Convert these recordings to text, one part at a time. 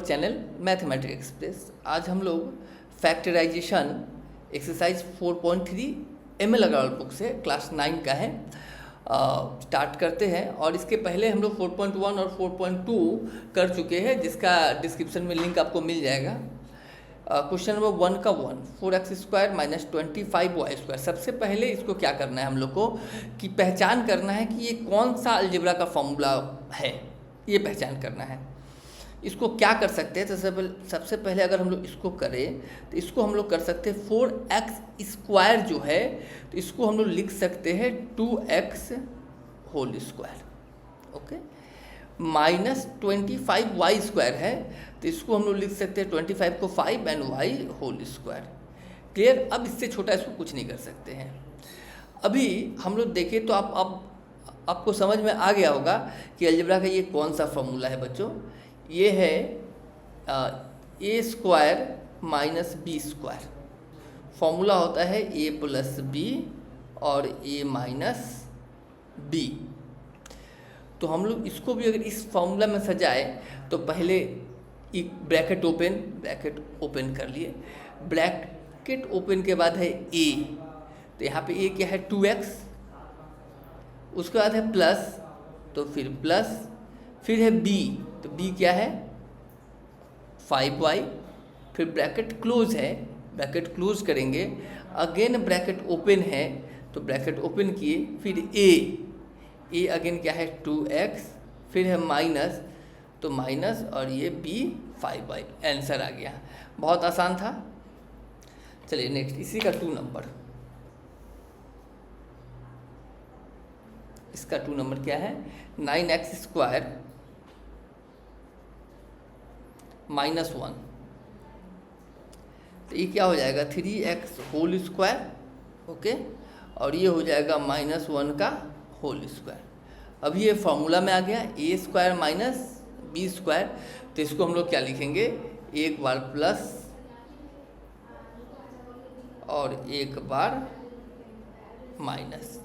Channel mathematics express. आज हम लोग factorization exercise 4.3 ML Agarwal book से क्लास 9 का है स्टार्ट करते हैं। और इसके पहले हम लोग 4.1 और 4.2 कर चुके हैं, जिसका डिस्क्रिप्शन में लिंक आपको मिल जाएगा। क्वेश्चन नंबर 1 का 1 4x² - 25y²। सबसे पहले इसको क्या करना है हम लोग को कि पहचान करना है कि ये कौन सा अलजेब्रा का फॉर्मूला है, ये पहचान करना है। इसको क्या कर सकते हैं, तो सबसे पहले अगर हम लोग इसको करें तो इसको हम लोग कर सकते हैं 4x² जो है, तो इसको हम लोग लिख सकते हैं 2x² ओके, -25y² है, तो इसको हम लोग लिख सकते हैं 25 को 5 एंड y² क्लियर। अब इससे छोटा इसको कुछ नहीं कर सकते हैं। अभी हम लोग देखें तो आपको समझ में आ गया होगा कि अलजेब्रा का ये कौन सा फॉर्मूला है बच्चों। ये है a² - b²। फॉर्मूला होता है a + b और a - b। तो हम लोग इसको भी अगर इस फॉर्मूला में सजाए तो पहले एक ब्रैकेट ओपन कर लिए, ब्रैकेट ओपन के बाद है a, तो यहाँ पे a क्या है 2x, उसके बाद है प्लस, तो फिर प्लस, फिर है b, तो b क्या है 5y, फिर ब्रैकेट क्लोज है, ब्रैकेट क्लोज करेंगे, अगेन ब्रैकेट ओपन है, तो ब्रैकेट ओपन किए, फिर a अगेन क्या है 2x, फिर है माइनस, तो माइनस, और ये b 5y। आंसर आ गया। बहुत आसान था। चलिए नेक्स्ट, इसी का 2 नंबर, इसका 2 नंबर क्या है 9x² - 1। तो ये क्या हो जाएगा 3x² ओके, और ये हो जाएगा -1 का होल²। अभी ये फॉर्मूला में आ गया a² - b², तो इसको हम लोग क्या लिखेंगे, एक बार प्लस और एक बार माइनस।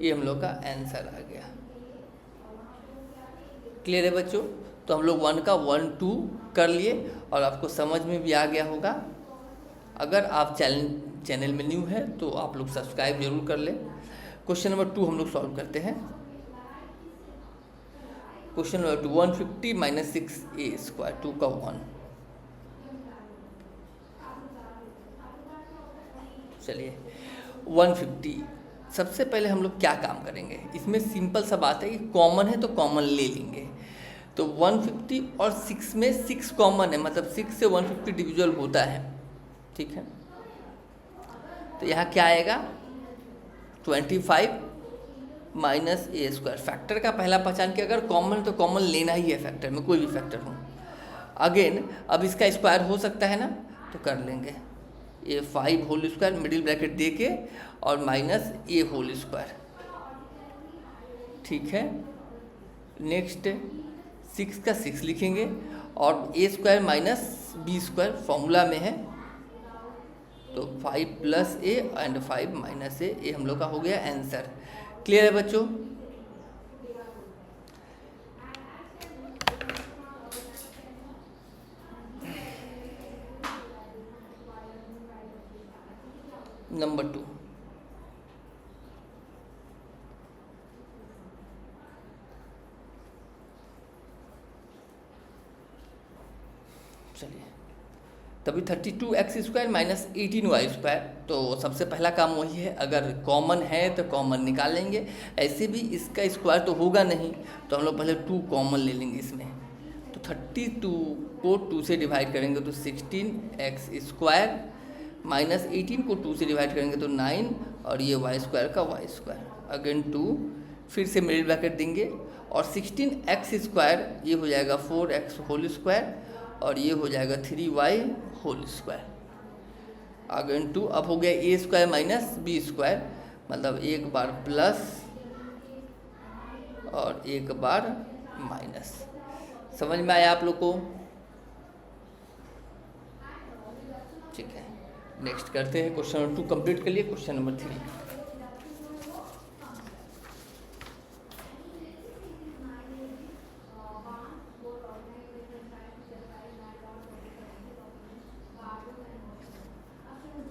ये हम लोग का आंसर आ गया। क्लियर है बच्चों। तो हम लोग 1 का 1 2 कर लिए और आपको समझ में भी आ गया होगा। अगर आप चैनल में न्यू है तो आप लोग सब्सक्राइब जरूर कर लें। क्वेश्चन नंबर 2 हम लोग सॉल्व करते हैं। क्वेश्चन नंबर 2 150 - 6a², 2 का 1। चलिए 150, सबसे पहले हम लोग क्या काम करेंगे, इसमें सिंपल सा बात है कि कॉमन है तो कॉमन ले लेंगे। तो 150 और 6 में 6 कॉमन है, मतलब 6 से 150 डिविजुअल होता है, ठीक है। तो यहाँ क्या आएगा 25 - a²। फैक्टर का पहला पहचान के अगर कॉमन तो कॉमन लेना ही है, फैक्टर में कोई भी फैक्टर हो। अगेन अब इसका स्क्वायर हो सकता है ना, तो कर लेंगे a 5² मिडिल ब्रैकेट दे के और माइनस a², ठीक है। नेक्स्ट 6 का 6 लिखेंगे और a² - b² फॉर्मूला में है, तो 5 + a एंड 5 - a, ये हम लोग का हो गया आंसर। क्लियर है बच्चों। नंबर 2, चलिए तभी 32x² - 18y²। तो सबसे पहला काम वही है, अगर कॉमन है तो कॉमन निकाल लेंगे। ऐसे भी इसका स्क्वायर तो होगा नहीं, तो हम लोग पहले 2 कॉमन ले लेंगे इसमें। तो 32 को 2 से डिवाइड करेंगे तो 16x² माइनस 18 को 2 से डिवाइड करेंगे तो 9, और ये y² का y², अगेन 2, फिर से मिडिल ब्रैकेट देंगे और 16x² ये हो जाएगा 4x² और ये हो जाएगा 3y², अगेन 2। अब हो गया a² - b², मतलब एक बार प्लस और एक बार माइनस। समझ में आया आप लोग को, ठीक है। नेक्स्ट करते हैं, क्वेश्चन नंबर 2 कंप्लीट कर लिए। क्वेश्चन नंबर 3,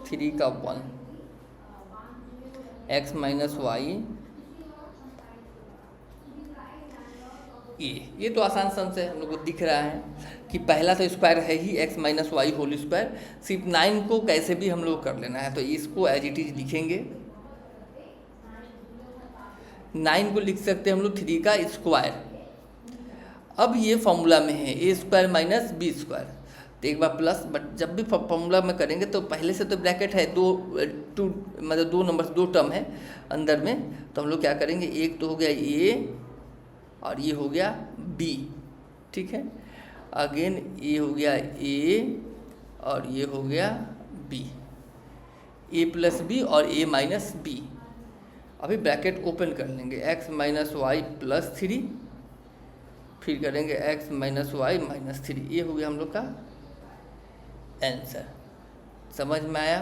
3 का 1 x माइनस वाई ये तो आसान सन से हम लोग को दिख रहा है कि पहला तो स्क्वायर है ही x minus Y whole square, सिर्फ 9 को कैसे भी हम लोग कर लेना है, तो इसको एज इट इज लिखेंगे। 9 को लिख सकते हैं हम लोग 3 का स्क्वायर। अब ये फॉर्मूला में है ए स्क्वायर माइनस बी स्क्वायर, तो एक बार प्लस, बट जब भी फॉर्मूला में करेंगे तो पहले से तो ब्रैकेट है, मतलब दो नंबर 2 टर्म है अंदर में, तो हम लोग क्या करेंगे, एक तो हो गया ए और ये हो गया बी, ठीक है। अगेन ये हो गया ए और ये हो गया बी, ए प्लस बी और ए माइनस बी। अभी ब्रैकेट ओपन कर लेंगे, x माइनस वाई प्लस 3, फिर करेंगे x माइनस वाई माइनस 3, ये हो गया हम लोग का आंसर। समझ में आया?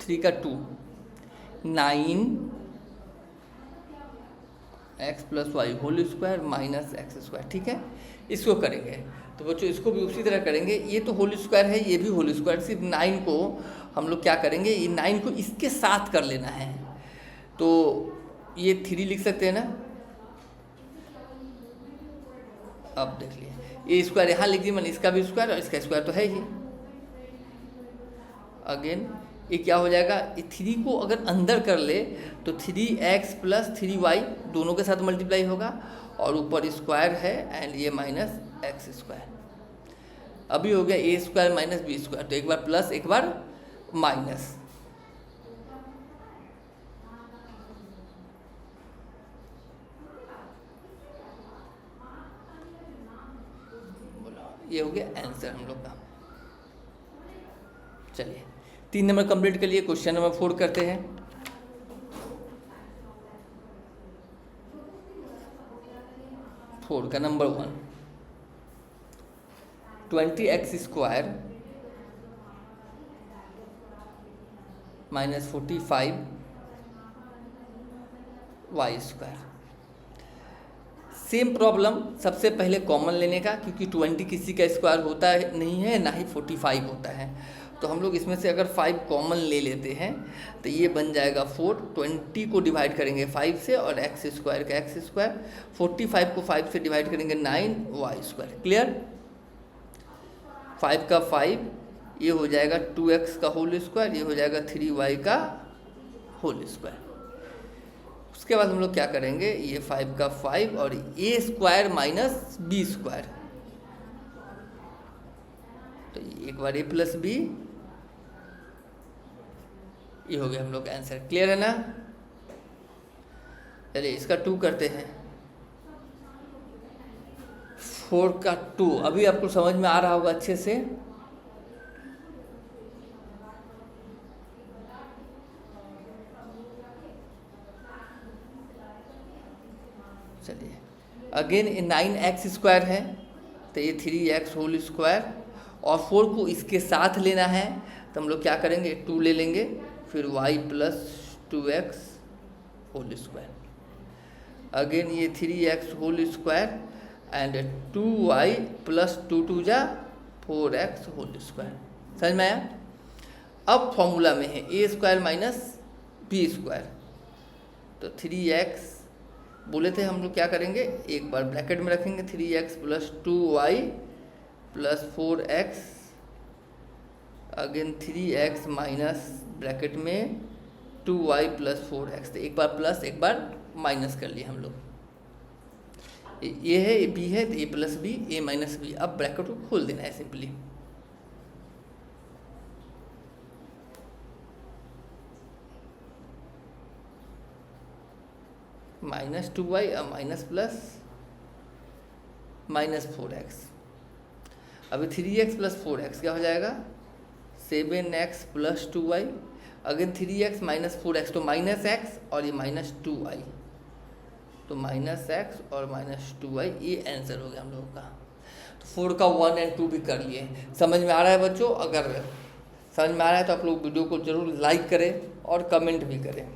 थ्री का 2 9 x plus Y whole square minus X square, ठीक है। इसको करेंगे तो बच्चों इसको भी उसी तरह करेंगे, ये तो होल स्क्वायर है, ये भी होल स्क्वायर, सिर्फ 9 को हम लोग क्या करेंगे, ये 9 को इसके साथ कर लेना है, तो ये 3 लिख सकते हैं ना। अब देख लिए ये स्क्वायर यहाँ लिख दिए, मैंने इसका भी स्क्वायर और इसका स्क्वायर तो है ही। अगेन ये क्या हो जाएगा, ये 3 को अगर अंदर कर ले तो 3x प्लस 3y दोनों के साथ मल्टीप्लाई होगा, और ऊपर स्क्वायर है एंड ये माइनस एक्स स्क्वायर। अभी हो गया ए स्क्वायर माइनस बी स्क्वायर, तो एक बार प्लस एक बार माइनस, ये हो गया आंसर हम लोग का। चलिए 3 नंबर कंप्लीट कर लिए, क्वेश्चन नंबर 4 करते हैं। फोर का number 1, 20x square minus 45 Y square. Same problem, सबसे पहले कॉमन लेने का, क्योंकि 20 किसी का स्क्वायर होता है नहीं है, ना ही 45 होता है, तो हम लोग इसमें से अगर 5 कॉमन ले लेते हैं तो ये बन जाएगा 4। 20 को डिवाइड करेंगे 5 से और एक्स स्क्वायर का एक्स स्क्वायर, 45 को 5 से डिवाइड करेंगे 9 वाई स्क्वायर। क्लियर? 5 का 5 ये हो जाएगा 2x का होल स्क्वायर, ये हो जाएगा 3y का होल स्क्वायर। उसके बाद हम लोग क्या करेंगे, ये 5 का 5 और ए स्क्वायर माइनस बी स्क्वायर, तो एक बार ए प्लस बी, ये हो गया हम लोग का आंसर। क्लियर है ना? चलिए इसका 2 करते हैं। 4 का 2 अभी आपको समझ में आ रहा होगा अच्छे से। चलिए अगेन 9x स्क्वायर है, तो ये 3x होल स्क्वायर, और 4 को इसके साथ लेना है, तो हम लोग क्या करेंगे, 2 ले लेंगे, फिर y plus 2x whole square. Again ये 3x whole square and 2y plus 2 जा 4x होल स्क्वायर। समझ में आया? अब फॉर्मूला में है ए स्क्वायर माइनस बी स्क्वायर, तो 3x बोले थे हम लोग क्या करेंगे, एक बार ब्रैकेट में रखेंगे 3x plus 2y plus 4x, again 3x minus bracket में 2y प्लस 4x, तो एक बार प्लस एक बार माइनस कर लिए हम लोग। ये है ये b है, तो a plus B A minus B. अब ब्रैकेट को खोल देना है सिंपली, माइनस 2y और माइनस प्लस माइनस 4x। अभी 3x प्लस 4x क्या हो जाएगा, 7x plus 2y, again 3x minus 4x, तो माइनस x और ये माइनस 2y, तो माइनस x और माइनस 2y, ये आंसर हो गया हम लोगों का। तो 4 का 1 और 2 भी कर लिए। समझ में आ रहा है बच्चों? अगर समझ में आ रहा है तो आप लोग वीडियो को जरूर लाइक करें और कमेंट भी करें।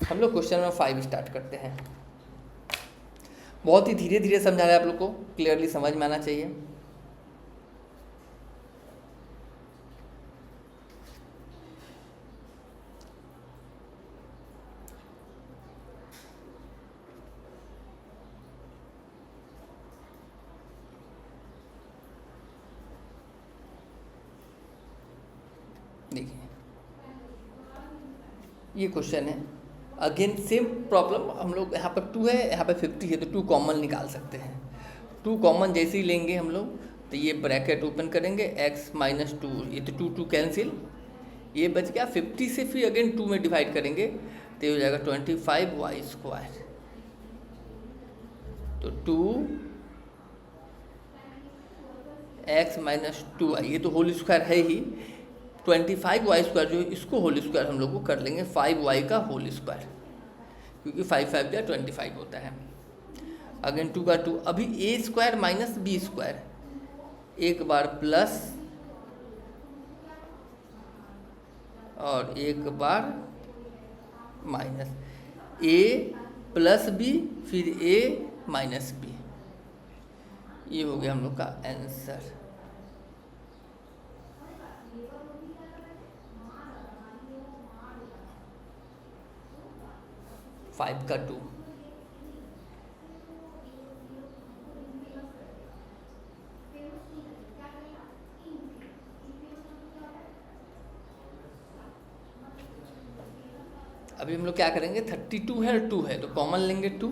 हम लोग क्वेश्चन नंबर 5 स्टार्ट करते हैं। बहुत ही धीरे धीरे समझा रहे हैं, आप लोग को क्लियरली समझ में आना चाहिए। देखिए ये क्वेश्चन है, अगेन सेम प्रॉब्लम। हम लोग यहाँ पर 2 है, यहाँ पर 50 है, तो 2 कॉमन निकाल सकते हैं। 2 कॉमन जैसे ही लेंगे हम लोग तो ये ब्रैकेट ओपन करेंगे, x माइनस 2, ये तो 2 कैंसिल, ये बच गया। 50 से फिर अगेन 2 में डिवाइड करेंगे तो ये हो जाएगा 25y²। तो 2x माइनस 2y, ये तो होल स्क्वायर है ही। 25y² जो है इसको होल स्क्वायर हम लोग को कर लेंगे 5y का होल स्क्वायर, क्योंकि 5 5 या 25 होता है। अगेन 2 का 2, अभी a² माइनस b², एक बार प्लस और एक बार माइनस, a प्लस b फिर a माइनस b, ये हो गया हम लोग का आंसर। 5 का 2। अभी हम लोग क्या करेंगे, 32 है और 2 है तो कॉमन लेंगे 2।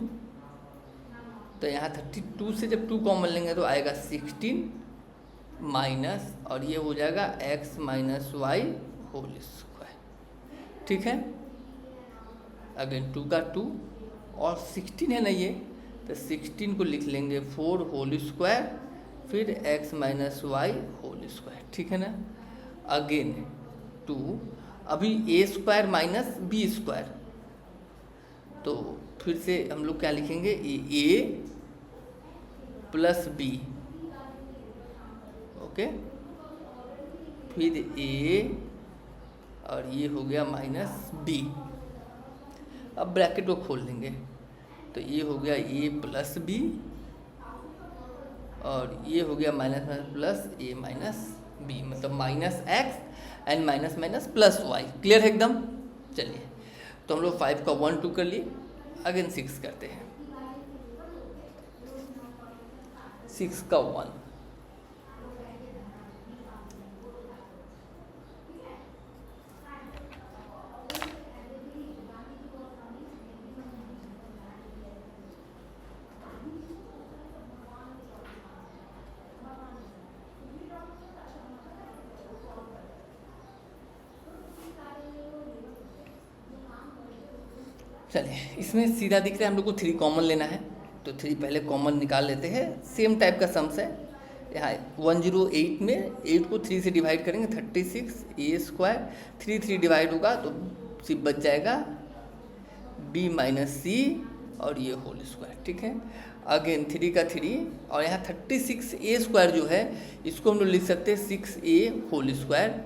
तो यहाँ 32 से जब 2 कॉमन लेंगे तो आएगा 16 माइनस, और ये हो जाएगा x minus Y whole square. ठीक है, अगेन 2 का 2 और 16 है ना ये, तो 16 को लिख लेंगे 4 होल स्क्वायर फिर x minus Y whole square. ठीक है ना, अगेन 2, अभी a² माइनस b², तो फिर से हम लोग क्या लिखेंगे, a प्लस b, ओके, फिर a और ये हो गया माइनस b। अब ब्रैकेट को खोल लेंगे तो ये हो गया a प्लस b और ये हो गया minus minus plus a minus b, मतलब minus x and minus minus plus y। Clear है एकदम। चलिए, तो हम लोग 5 का 1 2 कर लिए, अगेन 6 करते हैं। 6 का 1, चलिए इसमें सीधा दिख रहा है हम लोग को 3 कॉमन लेना है, तो 3 पहले कॉमन निकाल लेते हैं। सेम टाइप का सम्स है। यहाँ 108 में 8 को 3 से डिवाइड करेंगे 36 a², 3 3 डिवाइड होगा तो सिर्फ बच जाएगा b माइनस c और ये होल स्क्वायर। ठीक है, अगेन 3 का 3 और यहाँ 36 a² जो है इसको हम लोग लिख सकते हैं 6a होल स्क्वायर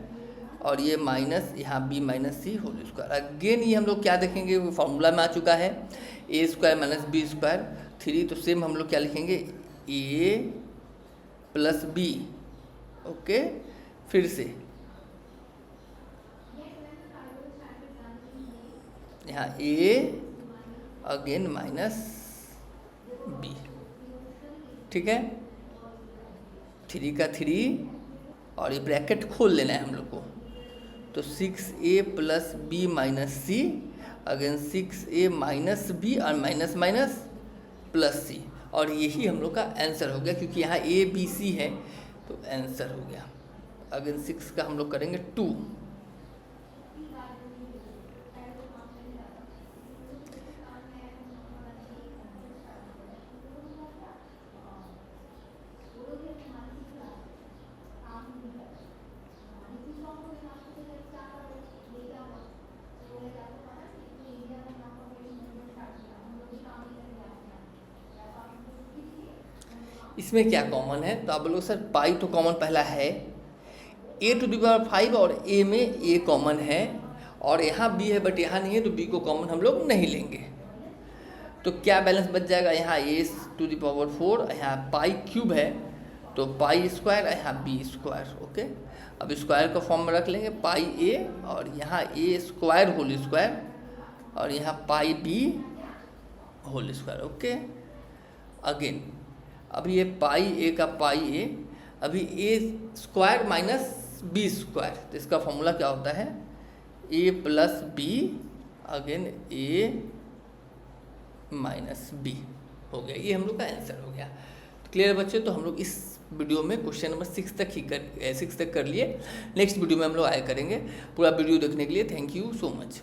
और ये माइनस यहाँ b माइनस सी होल स्क्वायर। अगेन ये हम लोग क्या देखेंगे, वो फॉर्मूला में आ चुका है a² माइनस b²। 3 तो सेम हम लोग क्या लिखेंगे, a प्लस b, ओके, फिर से यहाँ a अगेन माइनस b। ठीक है, 3 का 3 और ये ब्रैकेट खोल लेना है हम लोग को, तो 6a प्लस b माइनस सी, अगेन 6a माइनस b और माइनस माइनस प्लस सी, और यही हम लोग का आंसर हो गया क्योंकि यहाँ a b c है तो आंसर हो गया। अगेन 6 का हम लोग करेंगे 2। इसमें क्या कॉमन है, तो आप बोलोगे सर पाई तो कॉमन पहला है, ए टू दी पावर 5 और ए में ए कॉमन है और यहाँ बी है बट यहाँ नहीं है, तो बी को कॉमन हम लोग नहीं लेंगे। तो क्या बैलेंस बच जाएगा, यहाँ ए टू दी पावर 4, यहाँ पाई क्यूब है तो पाई स्क्वायर, यहाँ बी स्क्वायर। ओके, अब स्क्वायर का फॉर्म में रख लेंगे, पाई ए और यहाँ ए स्क्वायर होल स्क्वायर और यहाँ pi B whole square. Okay, again अभी ये पाई ए का पाई ए, अभी A square minus B square, तो इसका फॉर्मूला क्या होता है, A plus B again A minus B हो गया। ये हम लोग का आंसर हो गया। तो क्लियर बच्चे, तो हम लोग इस वीडियो में क्वेश्चन नंबर 6 तक कर लिए। नेक्स्ट वीडियो में हम लोग आया करेंगे। पूरा वीडियो देखने के लिए थैंक यू सो मच।